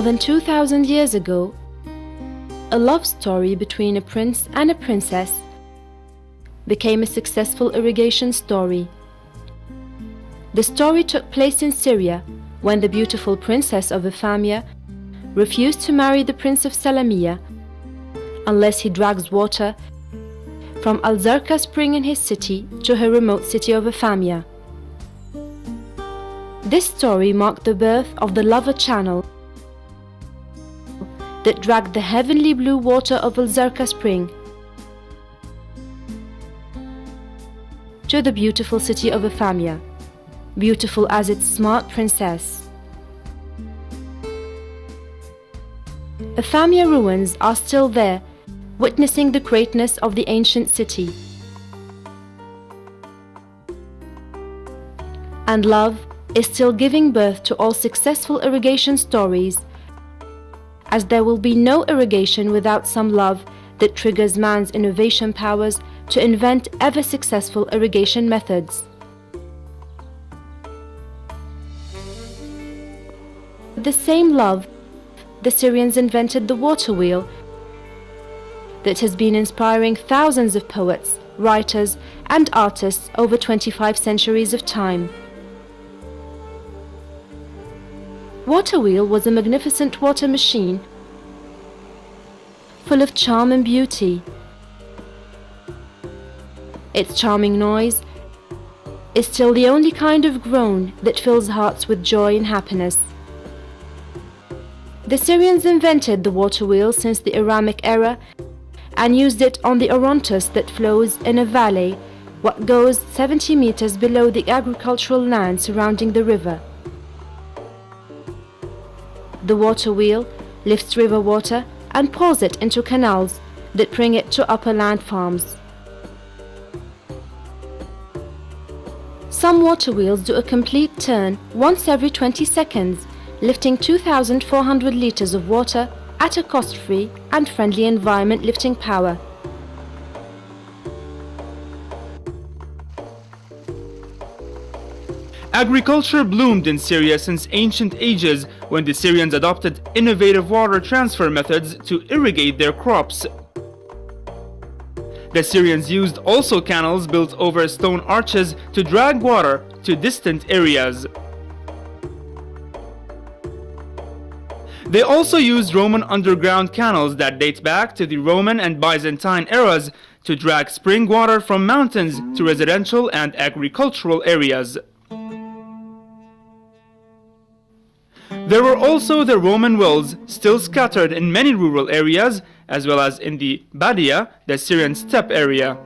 More than 2,000 years ago, a love story between a prince and a princess became a successful irrigation story. The story took place in Syria when the beautiful princess of Ephamia refused to marry the prince of Salamia unless he drags water from Al-Zarqa spring in his city to her remote city of Ephamia. This story marked the birth of the Lover Channel that dragged the heavenly blue water of Al-Zarqa spring to the beautiful city of Ephamia, beautiful as its smart princess. Ephamia ruins are still there, witnessing the greatness of the ancient city. And love is still giving birth to all successful irrigation stories, as there will be no irrigation without some love that triggers man's innovation powers to invent ever successful irrigation methods. With the same love, the Syrians invented the water wheel that has been inspiring thousands of poets, writers, and artists over 25 centuries of time. Water wheel was a magnificent water machine full of charm and beauty. Its charming noise is still the only kind of groan that fills hearts with joy and happiness. The Syrians invented the water wheel since the Aramic era and used it on the Orontes that flows in a valley what goes 70 meters below the agricultural land surrounding the river. The water wheel lifts river water and pours it into canals that bring it to upper land farms. Some water wheels do a complete turn once every 20 seconds, lifting 2,400 liters of water at a cost-free and friendly environment lifting power. Agriculture bloomed in Syria since ancient ages when the Syrians adopted innovative water transfer methods to irrigate their crops. The Syrians used also canals built over stone arches to drag water to distant areas. They also used Roman underground canals that date back to the Roman and Byzantine eras to drag spring water from mountains to residential and agricultural areas. There were also the Roman wells, still scattered in many rural areas, as well as in the Badia, the Syrian steppe area.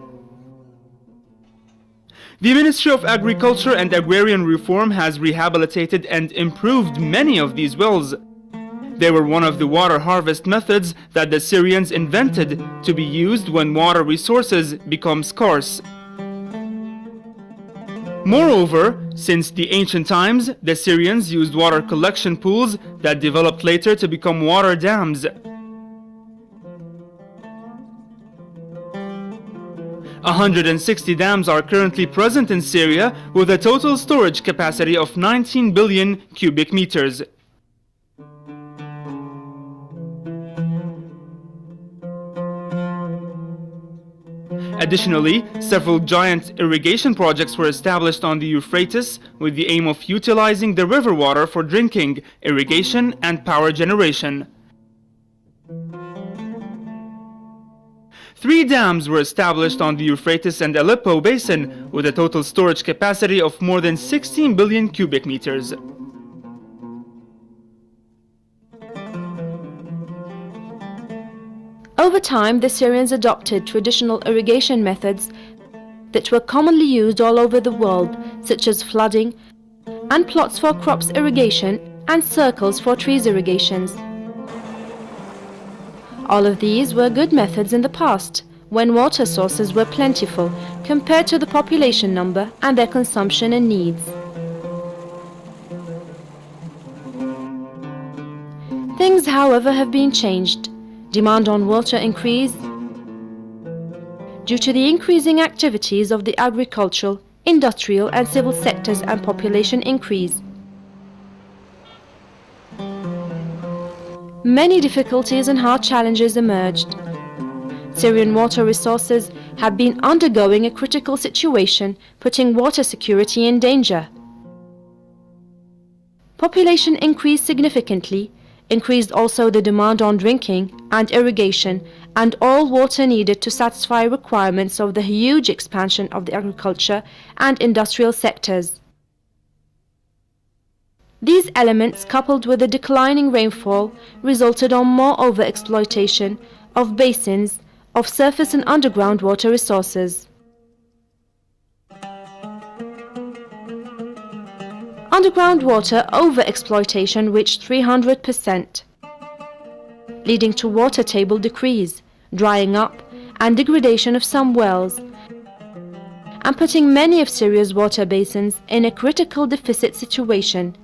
The Ministry of Agriculture and Agrarian Reform has rehabilitated and improved many of these wells. They were one of the water harvest methods that the Syrians invented to be used when water resources become scarce. Moreover, since the ancient times, the Syrians used water collection pools that developed later to become water dams. 160 dams are currently present in Syria with a total storage capacity of 19 billion cubic meters. Additionally, several giant irrigation projects were established on the Euphrates with the aim of utilizing the river water for drinking, irrigation, and power generation. 3 dams were established on the Euphrates and Aleppo basin with a total storage capacity of more than 16 billion cubic meters. Over time, the Syrians adopted traditional irrigation methods that were commonly used all over the world, such as flooding, and plots for crops irrigation, and circles for trees irrigations. All of these were good methods in the past, when water sources were plentiful compared to the population number and their consumption and needs. Things, however, have been changed. Demand on water increased due to the increasing activities of the agricultural, industrial and civil sectors and population increase. many difficulties and hard challenges emerged. Syrian water resources have been undergoing a critical situation, putting water security in danger. Population increased significantly, increased also the demand on drinking and irrigation and all water needed to satisfy requirements of the huge expansion of the agriculture and industrial sectors. These elements, coupled with the declining rainfall, resulted on more overexploitation of basins of surface and underground water resources. Underground water overexploitation reached 300%, leading to water table decrease, drying up, and degradation of some wells, and putting many of Syria's water basins in a critical deficit situation.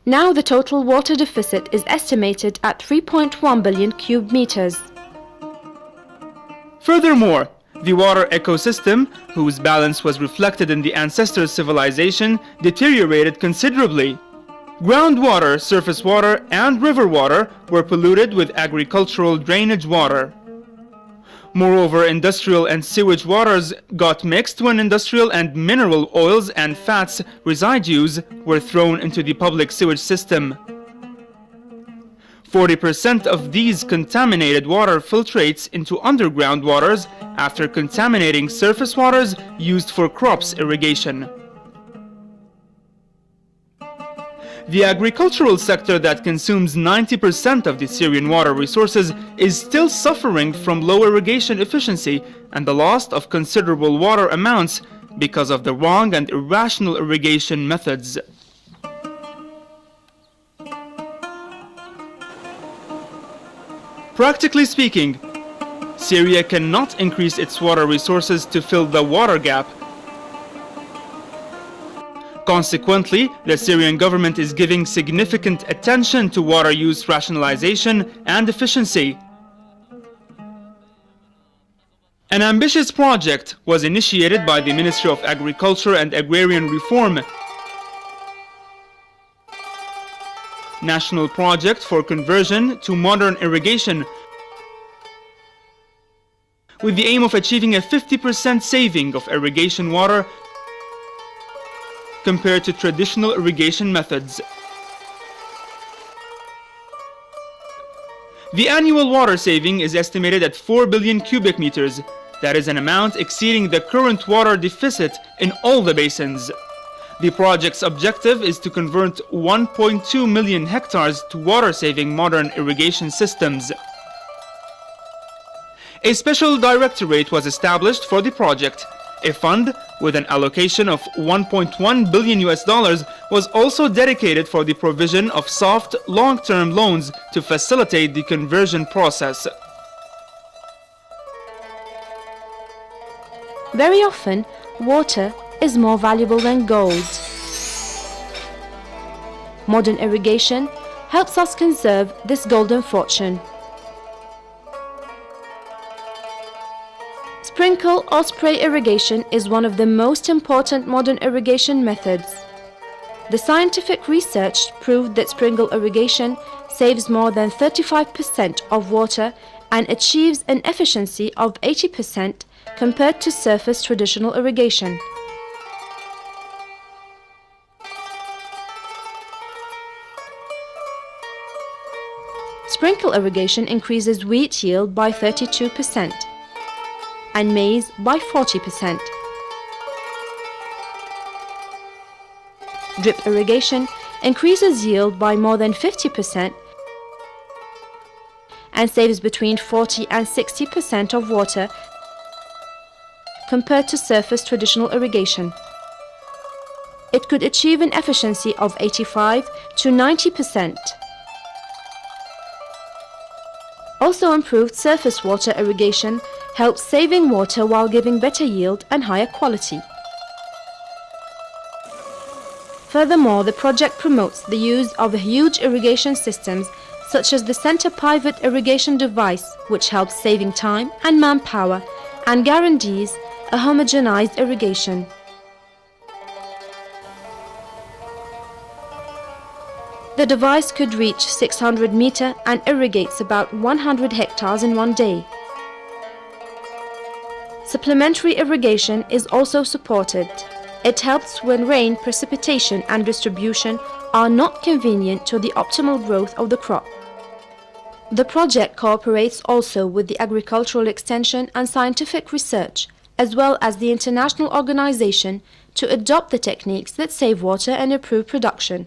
Now the total water deficit is estimated at 3.1 billion cubic meters. Furthermore, the water ecosystem, whose balance was reflected in the ancestor civilization, deteriorated considerably. Groundwater, surface water, and river water were polluted with agricultural drainage water. Moreover, industrial and sewage waters got mixed when industrial and mineral oils and fats residues were thrown into the public sewage system. 40% of these contaminated water filtrates into underground waters after contaminating surface waters used for crops irrigation. The agricultural sector that consumes 90% of the Syrian water resources is still suffering from low irrigation efficiency and the loss of considerable water amounts because of the wrong and irrational irrigation methods. Practically speaking, Syria cannot increase its water resources to fill the water gap. Consequently, the Syrian government is giving significant attention to water use rationalization and efficiency. An ambitious project was initiated by the Ministry of Agriculture and Agrarian Reform, National Project for Conversion to Modern Irrigation, with the aim of achieving a 50% saving of irrigation water compared to traditional irrigation methods. The annual water saving is estimated at 4 billion cubic meters. That is an amount exceeding the current water deficit in all the basins. The project's objective is to convert 1.2 million hectares to water-saving modern irrigation systems. A special directorate was established for the project. A fund with an allocation of $1.1 billion was also dedicated for the provision of soft, long-term loans to facilitate the conversion process. Very often, water is more valuable than gold. Modern irrigation helps us conserve this golden fortune. Sprinkle or spray irrigation is one of the most important modern irrigation methods. The scientific research proved that sprinkle irrigation saves more than 35% of water and achieves an efficiency of 80% compared to surface traditional irrigation. Sprinkle irrigation increases wheat yield by 32% and maize by 40%. Drip irrigation increases yield by more than 50% and saves between 40 and 60% of water compared to surface traditional irrigation. It could achieve an efficiency of 85 to 90%. Also improved surface water irrigation helps saving water while giving better yield and higher quality. Furthermore, the project promotes the use of huge irrigation systems such as the center pivot irrigation device, which helps saving time and manpower and guarantees a homogenized irrigation. The device could reach 600 meters and irrigates about 100 hectares in one day. Supplementary irrigation is also supported. It helps when rain, precipitation and distribution are not convenient to the optimal growth of the crop. The project cooperates also with the agricultural extension and scientific research, as well as the international organization, to adopt the techniques that save water and improve production.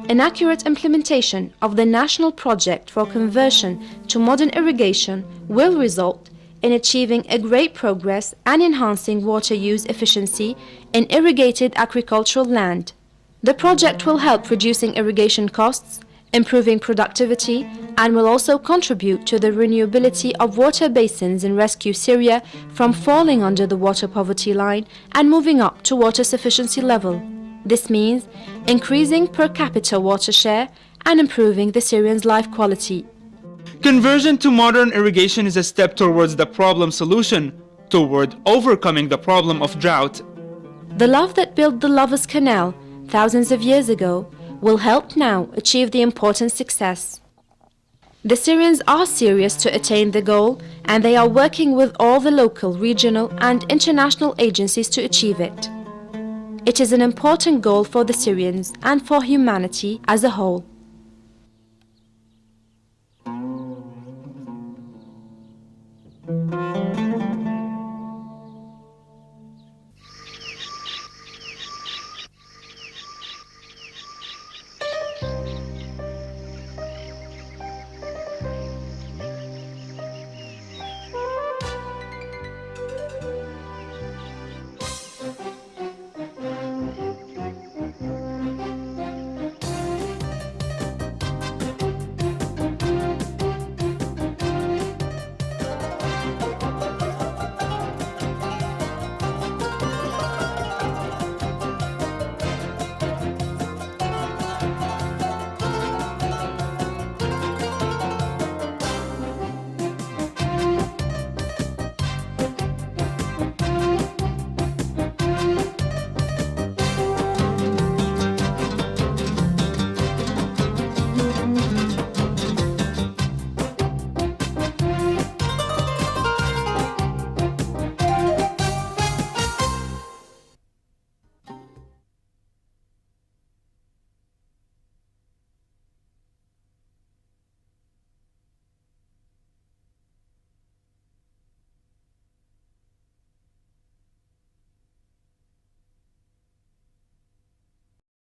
An accurate implementation of the national project for conversion to modern irrigation will result in achieving a great progress and enhancing water use efficiency in irrigated agricultural land. The project will help reducing irrigation costs, improving productivity, and will also contribute to the renewability of water basins and rescue Syria from falling under the water poverty line and moving up to water sufficiency level. This means increasing per capita water share and improving the Syrians' life quality. Conversion to modern irrigation is a step towards the problem solution, toward overcoming the problem of drought. The love that built the Lovers Canal thousands of years ago will help now achieve the important success. The Syrians are serious to attain the goal, and they are working with all the local, regional and international agencies to achieve it. It is an important goal for the Syrians and for humanity as a whole.